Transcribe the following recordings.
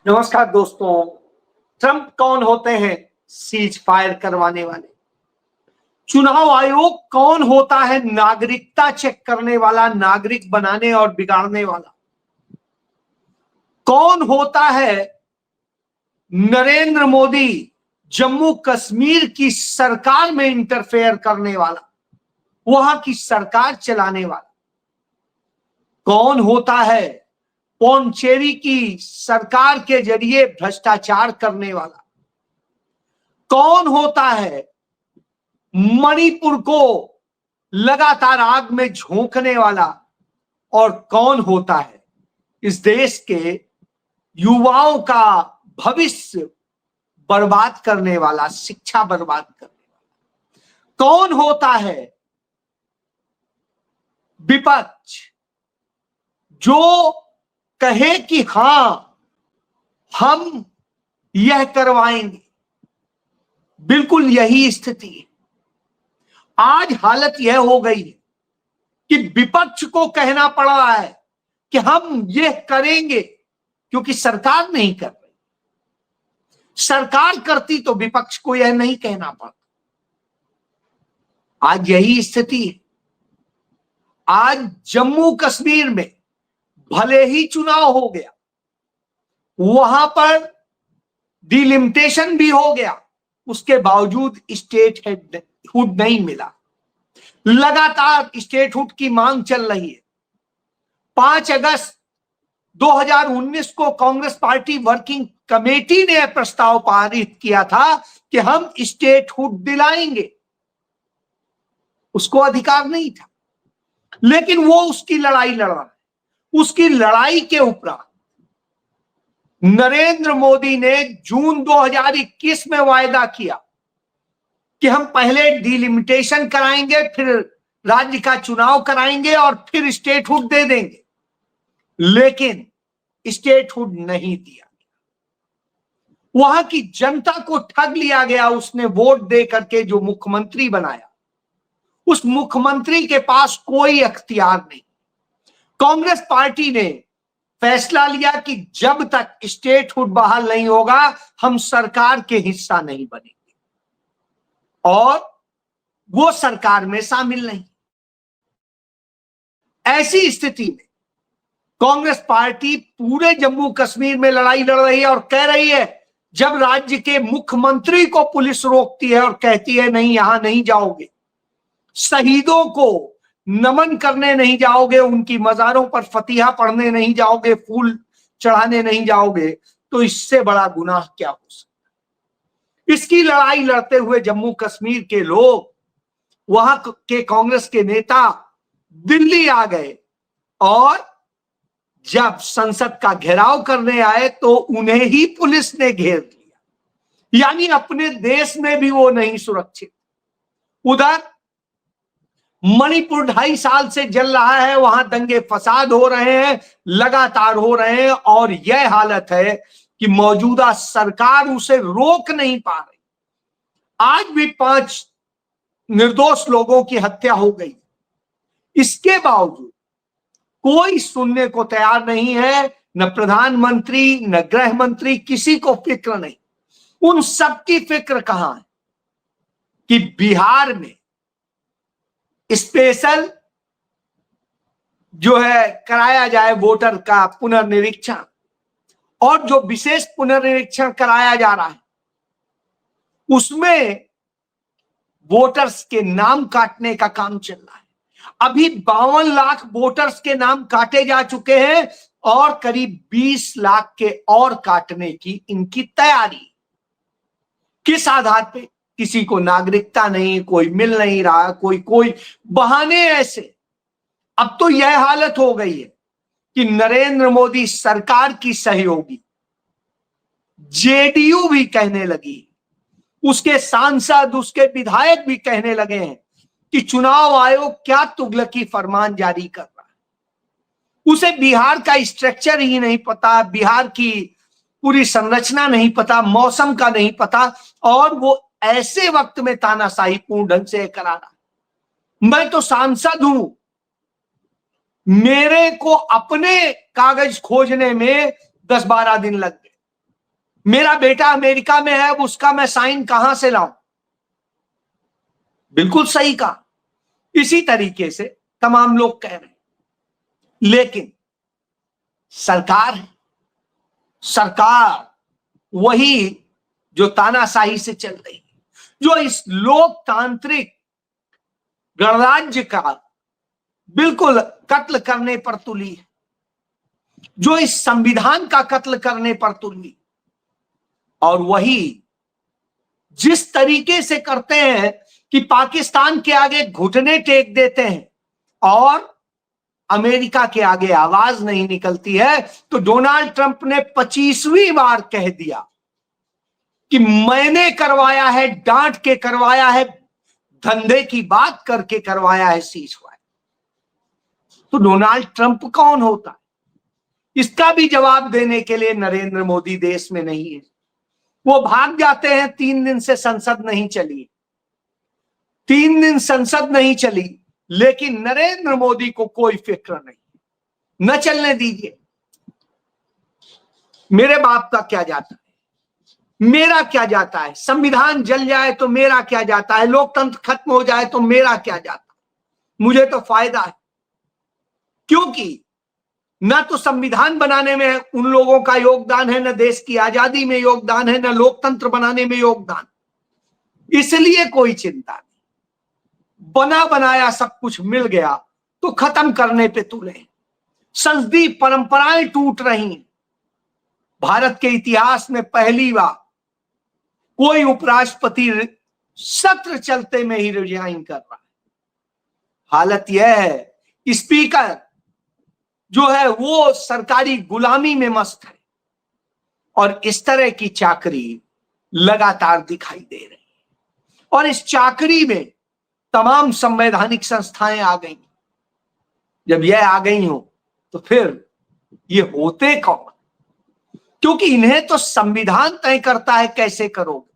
नमस्कार दोस्तों। ट्रंप कौन होते हैं? सीज फायर करवाने वाले। चुनाव आयोग कौन होता है? नागरिकता चेक करने वाला, नागरिक बनाने और बिगाड़ने वाला। कौन होता है नरेंद्र मोदी, जम्मू कश्मीर की सरकार में इंटरफेयर करने वाला, वहां की सरकार चलाने वाला। कौन होता है पौंडचेरी की सरकार के जरिए भ्रष्टाचार करने वाला। कौन होता है मणिपुर को लगातार आग में झोंकने वाला। और कौन होता है इस देश के युवाओं का भविष्य बर्बाद करने वाला, शिक्षा बर्बाद करने वाला। कौन होता है विपक्ष जो कहे कि हां हम यह करवाएंगे। बिल्कुल यही स्थिति है। आज हालत यह हो गई है कि विपक्ष को कहना पड़ रहा है कि हम ये करेंगे, क्योंकि सरकार नहीं कर रही। सरकार करती तो विपक्ष को यह नहीं कहना पड़ता। आज यही स्थिति है। आज जम्मू कश्मीर में भले ही चुनाव हो गया, वहां पर डिलिमिटेशन भी हो गया, उसके बावजूद स्टेट हुड नहीं मिला। लगातार स्टेटहुड की मांग चल रही है। 5 अगस्त 2019 को कांग्रेस पार्टी वर्किंग कमेटी ने प्रस्ताव पारित किया था कि हम स्टेटहुड दिलाएंगे। उसको अधिकार नहीं था, लेकिन वो उसकी लड़ाई लड़ रहा है। उसकी लड़ाई के उपरांत नरेंद्र मोदी ने जून 2021 में वायदा किया कि हम पहले डिलिमिटेशन कराएंगे, फिर राज्य का चुनाव कराएंगे और फिर स्टेटहुड दे देंगे। लेकिन स्टेटहुड नहीं दिया गया। वहां की जनता को ठग लिया गया। उसने वोट दे करके जो मुख्यमंत्री बनाया, उस मुख्यमंत्री के पास कोई अख्तियार नहीं। कांग्रेस पार्टी ने फैसला लिया कि जब तक स्टेटहुड बहाल नहीं होगा, हम सरकार के हिस्सा नहीं बनेंगे, और वो सरकार में शामिल नहीं। ऐसी स्थिति में कांग्रेस पार्टी पूरे जम्मू कश्मीर में लड़ाई लड़ रही है और कह रही है, जब राज्य के मुख्यमंत्री को पुलिस रोकती है और कहती है नहीं यहां नहीं जाओगे, शहीदों को नमन करने नहीं जाओगे, उनकी मजारों पर फतिहा पढ़ने नहीं जाओगे, फूल चढ़ाने नहीं जाओगे, तो इससे बड़ा गुनाह क्या हो सकता। इसकी लड़ाई लड़ते हुए जम्मू कश्मीर के लोग, वहां के कांग्रेस के नेता दिल्ली आ गए, और जब संसद का घेराव करने आए तो उन्हें ही पुलिस ने घेर लिया। यानी अपने देश में भी वो नहीं सुरक्षित। उधर मणिपुर 2.5 साल से जल रहा है, वहां दंगे फसाद हो रहे हैं, लगातार हो रहे हैं, और यह हालत है कि मौजूदा सरकार उसे रोक नहीं पा रही। आज भी 5 निर्दोष लोगों की हत्या हो गई। इसके बावजूद कोई सुनने को तैयार नहीं है। न प्रधानमंत्री, न गृह मंत्री, किसी को फिक्र नहीं। उन सबकी फिक्र कहां है कि बिहार में स्पेशल जो है कराया जाए वोटर का पुनर्निरीक्षण, और जो विशेष पुनर्निरीक्षण कराया जा रहा है उसमें वोटर्स के नाम काटने का काम चल रहा है। अभी 52 लाख वोटर्स के नाम काटे जा चुके हैं, और करीब 20 लाख के और काटने की इनकी तैयारी। किस आधार पे? किसी को नागरिकता नहीं, कोई मिल नहीं रहा, कोई बहाने ऐसे। अब तो यह हालत हो गई है कि नरेंद्र मोदी सरकार की सहयोगी जेडीयू भी कहने लगी, उसके सांसद, उसके विधायक भी कहने लगे हैं कि चुनाव आयोग क्या तुगलकी फरमान जारी कर रहा है। उसे बिहार का स्ट्रक्चर ही नहीं पता, बिहार की पूरी संरचना नहीं पता, मौसम का नहीं पता, और वो ऐसे वक्त में तानाशाही पूर्ण ढंग से करा रहा है। मैं तो सांसद हूं, मेरे को अपने कागज खोजने में 10-12 दिन लग गए। मेरा बेटा अमेरिका में है, अब उसका मैं साइन कहां से लाऊं? बिल्कुल सही कहा। इसी तरीके से तमाम लोग कह रहे हैं, लेकिन सरकार है, सरकार वही जो तानाशाही से चल रही है, जो इस लोकतांत्रिक गणराज्य का बिल्कुल कत्ल करने पर तुली है, जो इस संविधान का कत्ल करने पर तुली, और वही जिस तरीके से करते हैं कि पाकिस्तान के आगे घुटने टेक देते हैं और अमेरिका के आगे आवाज नहीं निकलती है। तो डोनाल्ड ट्रंप ने 25वीं बार कह दिया कि मैंने करवाया है, डांट के करवाया है, धंधे की बात करके करवाया है सीज फायर। तो डोनाल्ड ट्रंप कौन होता है? इसका भी जवाब देने के लिए नरेंद्र मोदी देश में नहीं है। वो भाग जाते हैं, 3 दिन से संसद नहीं चली, 3 दिन संसद नहीं चली, लेकिन नरेंद्र मोदी को कोई फिक्र नहीं, न चलने दीजिए। मेरे बाप का क्या जाता है, मेरा क्या जाता है? संविधान जल जाए तो मेरा क्या जाता है? लोकतंत्र खत्म हो जाए तो मेरा क्या जाता है? मुझे तो फायदा है, क्योंकि न तो संविधान बनाने में उन लोगों का योगदान है, न देश की आजादी में योगदान है, न लोकतंत्र बनाने में योगदान। इसलिए कोई चिंता नहीं, बना बनाया सब कुछ मिल गया तो खत्म करने पे तुले। संसदीय परंपराएं टूट रही। भारत के इतिहास में पहली बार कोई उपराष्ट्रपति सत्र चलते में ही रिजाइन कर रहा है। हालत यह है, स्पीकर जो है वो सरकारी गुलामी में मस्त है, और इस तरह की चाकरी लगातार दिखाई दे रही है। और इस चाकरी में तमाम संवैधानिक संस्थाएं आ गई। जब यह आ गई हो तो फिर ये होते कौन? क्योंकि इन्हें तो संविधान तय करता है कैसे करोगे,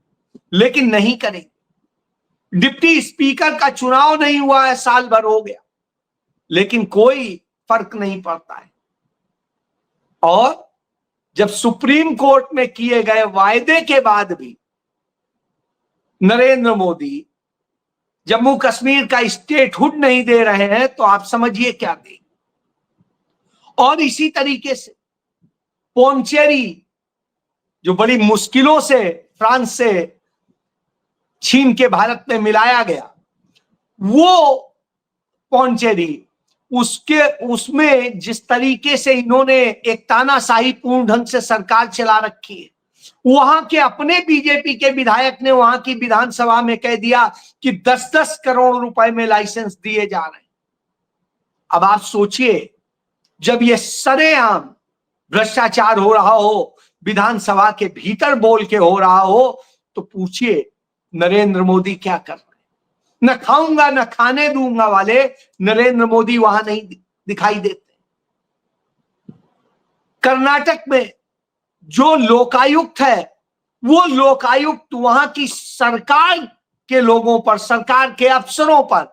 लेकिन नहीं करेंगे। डिप्टी स्पीकर का चुनाव नहीं हुआ है, साल भर हो गया, लेकिन कोई फर्क नहीं पड़ता है। और जब सुप्रीम कोर्ट में किए गए वायदे के बाद भी नरेंद्र मोदी जम्मू कश्मीर का स्टेटहुड नहीं दे रहे हैं, तो आप समझिए क्या देंगे। और इसी तरीके से पोंचेरी जो बड़ी मुश्किलों से फ्रांस से छीन के भारत में मिलाया गया, वो पोंचेरी उसमें जिस तरीके से इन्होंने एक तानाशाही पूर्ण ढंग से सरकार चला रखी है, वहां के अपने बीजेपी के विधायक ने वहां की विधानसभा में कह दिया कि 10-10 करोड़ रुपए में लाइसेंस दिए जा रहे हैं। अब आप सोचिए, जब ये सरेआम भ्रष्टाचार हो रहा हो, विधानसभा के भीतर बोल के हो रहा हो, तो पूछिए नरेंद्र मोदी क्या कर रहे हैं? न खाऊंगा न खाने दूंगा वाले नरेंद्र मोदी वहां नहीं दिखाई देते। कर्नाटक में जो लोकायुक्त है, वो लोकायुक्त वहां की सरकार के लोगों पर, सरकार के अफसरों पर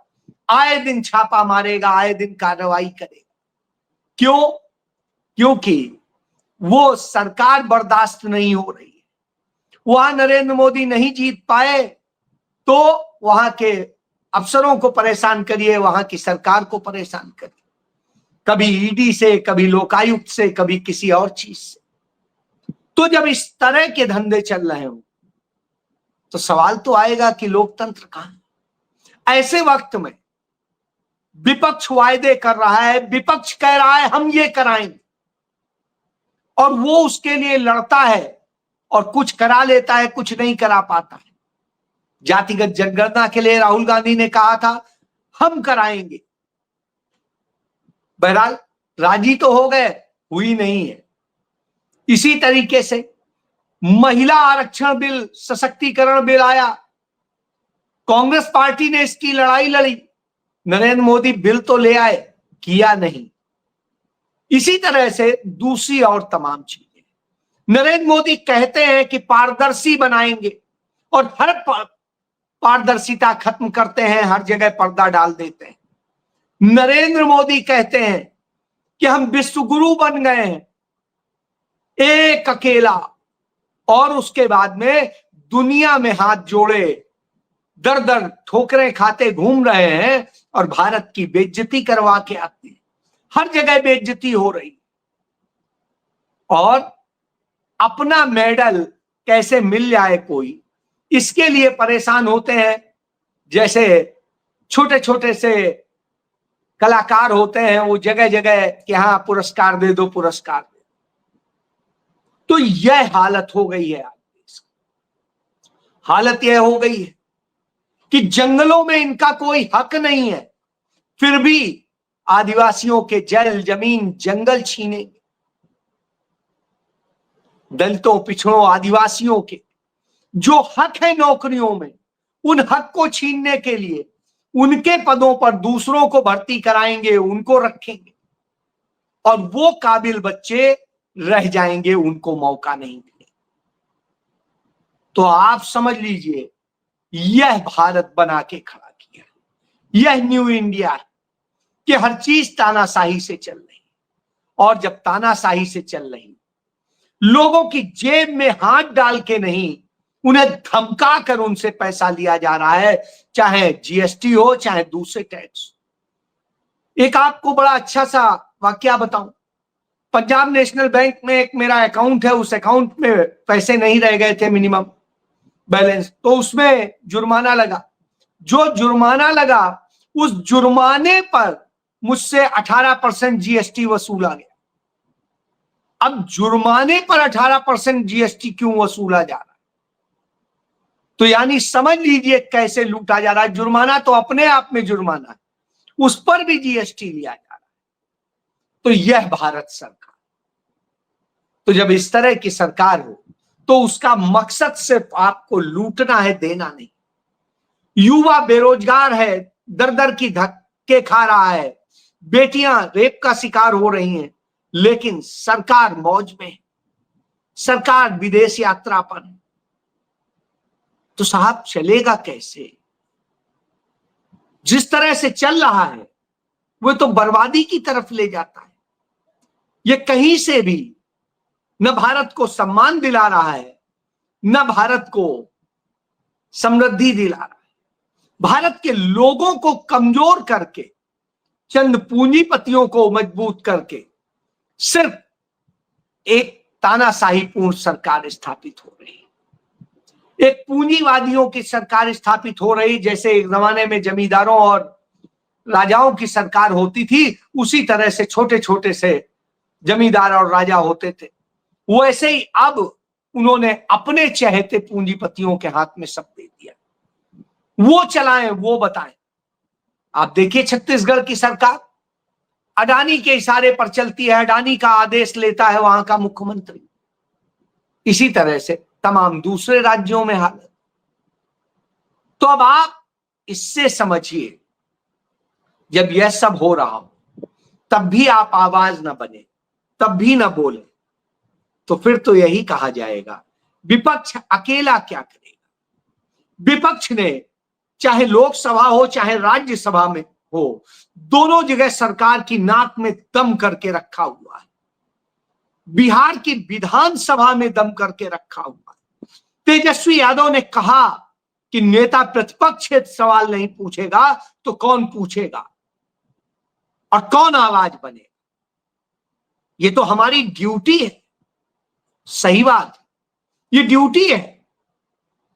आए दिन छापा मारेगा, आए दिन कार्रवाई करेगा। क्यों? क्योंकि वो सरकार बर्दाश्त नहीं हो रही है। वहां नरेंद्र मोदी नहीं जीत पाए तो वहां के अफसरों को परेशान करिए, वहां की सरकार को परेशान करिए, कभी ईडी से, कभी लोकायुक्त से, कभी किसी और चीज से। तो जब इस तरह के धंधे चल रहे हो तो सवाल तो आएगा कि लोकतंत्र कहां है? ऐसे वक्त में विपक्ष वायदे कर रहा है, विपक्ष कह रहा है हम ये कराएंगे, और वो उसके लिए लड़ता है और कुछ करा लेता है, कुछ नहीं करा पाता है। जातिगत जनगणना के लिए राहुल गांधी ने कहा था हम कराएंगे, बहरहाल राजी तो हो गए, हुई नहीं है। इसी तरीके से महिला आरक्षण बिल, सशक्तिकरण बिल आया, कांग्रेस पार्टी ने इसकी लड़ाई लड़ी, नरेंद्र मोदी बिल तो ले आए, किया नहीं। इसी तरह से दूसरी और तमाम चीजें नरेंद्र मोदी कहते हैं कि पारदर्शी बनाएंगे, और हर पारदर्शिता खत्म करते हैं, हर जगह पर्दा डाल देते हैं। नरेंद्र मोदी कहते हैं कि हम विश्व गुरु बन गए हैं, एक अकेला और उसके बाद में दुनिया में हाथ जोड़े दर दर ठोकरें खाते घूम रहे हैं और भारत की बेइज्जती करवा के आते हैं। हर जगह बेइज्जती हो रही और अपना मेडल कैसे मिल जाए कोई, इसके लिए परेशान होते हैं। जैसे छोटे छोटे से कलाकार होते हैं, वो जगह जगह कि हाँ पुरस्कार दे दो, पुरस्कार दे। तो यह हालत हो गई है। हालत यह हो गई है कि जंगलों में इनका कोई हक नहीं है, फिर भी आदिवासियों के जल जमीन जंगल छीनेंगे। दलितों, पिछड़ों, आदिवासियों के जो हक है नौकरियों में, उन हक को छीनने के लिए उनके पदों पर दूसरों को भर्ती कराएंगे, उनको रखेंगे और वो काबिल बच्चे रह जाएंगे, उनको मौका नहीं मिलेगा। तो आप समझ लीजिए, यह भारत बना के खड़ा किया, यह न्यू इंडिया है कि हर चीज तानाशाही से चल रही। और जब तानाशाही से चल रही, लोगों की जेब में हाथ डाल के नहीं, उन्हें धमका कर उनसे पैसा लिया जा रहा है, चाहे जीएसटी हो चाहे दूसरे टैक्स। एक आपको बड़ा अच्छा सा वाकया बताऊं। पंजाब नेशनल बैंक में एक मेरा अकाउंट है, उस अकाउंट में पैसे नहीं रह गए थे मिनिमम बैलेंस, तो उसमें जुर्माना लगा। जो जुर्माना लगा, उस जुर्माने पर मुझसे 18% जीएसटी वसूला गया। अब जुर्माने पर 18% जीएसटी क्यों वसूला जा रहा है? तो यानी समझ लीजिए कैसे लूटा जा रहा है। जुर्माना तो अपने आप में जुर्माना है, उस पर भी जीएसटी लिया जा रहा है। तो यह भारत सरकार। तो जब इस तरह की सरकार हो तो उसका मकसद सिर्फ आपको लूटना है, देना नहीं। युवा बेरोजगार है, दर दर की धक्के खा रहा है, बेटियां रेप का शिकार हो रही हैं, लेकिन सरकार मौज में, सरकार विदेश यात्रा पर। तो साहब चलेगा कैसे? जिस तरह से चल रहा है वो तो बर्बादी की तरफ ले जाता है। ये कहीं से भी न भारत को सम्मान दिला रहा है, न भारत को समृद्धि दिला रहा है। भारत के लोगों को कमजोर करके, चंद पूंजीपतियों को मजबूत करके सिर्फ एक तानाशाहीपूर्ण सरकार स्थापित हो रही है, एक पूंजीवादियों की सरकार स्थापित हो रही। जैसे एक जमाने में जमींदारों और राजाओं की सरकार होती थी, उसी तरह से छोटे छोटे से जमींदार और राजा होते थे, वैसे ही अब उन्होंने अपने चहेते पूंजीपतियों के हाथ में सब दे दिया। वो चलाएं, वो बताएं। आप देखिए छत्तीसगढ़ की सरकार अडानी के इशारे पर चलती है, अडानी का आदेश लेता है वहां का मुख्यमंत्री। इसी तरह से तमाम दूसरे राज्यों में हालत। तो अब आप इससे समझिए, जब यह सब हो रहा हो तब भी आप आवाज न बने, तब भी न बोले, तो फिर तो यही कहा जाएगा विपक्ष अकेला क्या करेगा। विपक्ष ने चाहे लोकसभा हो चाहे राज्यसभा में हो, दोनों जगह सरकार की नाक में दम करके रखा हुआ है। बिहार की विधानसभा में दम करके रखा हुआ है। तेजस्वी यादव ने कहा कि नेता प्रतिपक्ष सवाल नहीं पूछेगा तो कौन पूछेगा और कौन आवाज बनेगा। ये तो हमारी ड्यूटी है। सही बात, ये ड्यूटी है,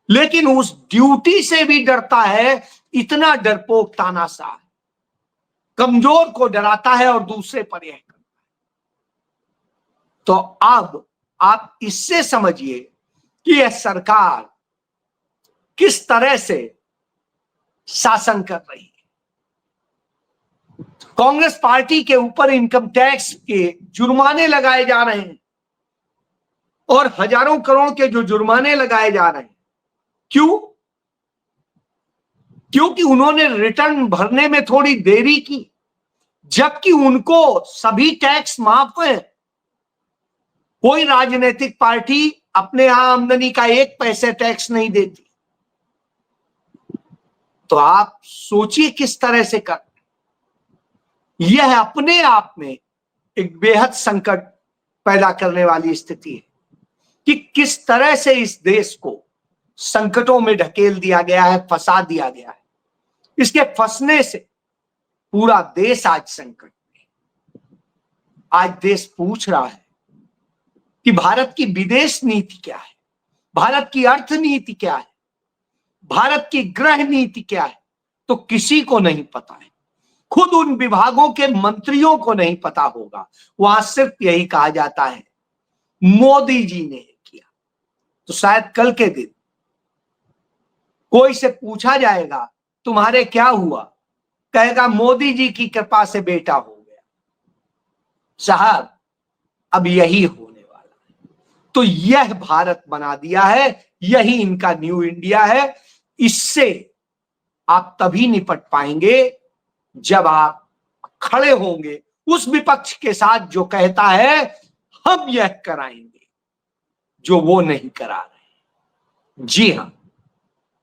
लेकिन उस ड्यूटी से भी डरता है इतना डरपोक तानाशाह, कमजोर को डराता है और दूसरे पर यह करता है। तो अब आप इससे समझिए कि यह सरकार किस तरह से शासन कर रही है। कांग्रेस पार्टी के ऊपर इनकम टैक्स के जुर्माने लगाए जा रहे हैं और हजारों करोड़ के जो जुर्माने लगाए जा रहे हैं, क्यों? क्योंकि उन्होंने रिटर्न भरने में थोड़ी देरी की, जबकि उनको सभी टैक्स माफ है। कोई राजनीतिक पार्टी अपने यहां आमदनी का 1 पैसे टैक्स नहीं देती। तो आप सोचिए किस तरह से कर, यह अपने आप में एक बेहद संकट पैदा करने वाली स्थिति है कि किस तरह से इस देश को संकटों में ढकेल दिया गया है, फंसा दिया गया है। इसके फंसने से पूरा देश आज संकट में। आज देश पूछ रहा है कि भारत की विदेश नीति क्या है, भारत की अर्थ नीति क्या है, भारत की गृह नीति क्या है, तो किसी को नहीं पता है। खुद उन विभागों के मंत्रियों को नहीं पता होगा। वहां सिर्फ यही कहा जाता है मोदी जी ने किया। तो शायद कल के दिन कोई से पूछा जाएगा तुम्हारे क्या हुआ, कहेगा मोदी जी की कृपा से बेटा हो गया। साहब अब यही होने वाला है। तो यह भारत बना दिया है, यही इनका न्यू इंडिया है। इससे आप तभी निपट पाएंगे जब आप खड़े होंगे उस विपक्ष के साथ जो कहता है हम यह कराएंगे जो वो नहीं करा रहे। जी हां,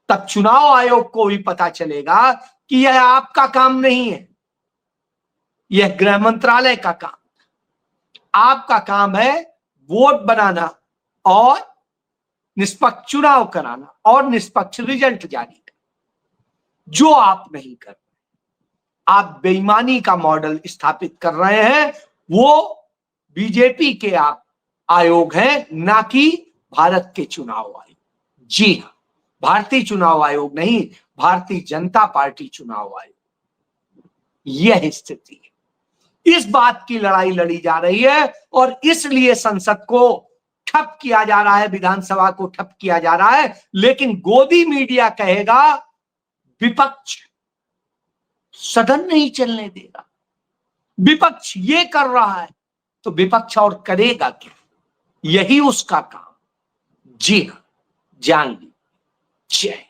तब चुनाव आयोग को भी पता चलेगा कि यह आपका काम नहीं है, यह गृह मंत्रालय का काम। आपका काम है वोट बनाना और निष्पक्ष चुनाव कराना और निष्पक्ष रिजल्ट जारी करना, जो आप नहीं कर रहे। आप बेईमानी का मॉडल स्थापित कर रहे हैं। वो बीजेपी के आप आयोग हैं, ना कि भारत के चुनाव आयोग। जी हां, भारतीय चुनाव आयोग नहीं, भारतीय जनता पार्टी चुनाव आयोग। यह स्थिति है। इस बात की लड़ाई लड़ी जा रही है और इसलिए संसद को ठप किया जा रहा है, विधानसभा को ठप किया जा रहा है। लेकिन गोदी मीडिया कहेगा विपक्ष सदन नहीं चलने देगा, विपक्ष ये कर रहा है, तो विपक्ष और करेगा क्या? यही उसका काम। जी हां, जान ली। जय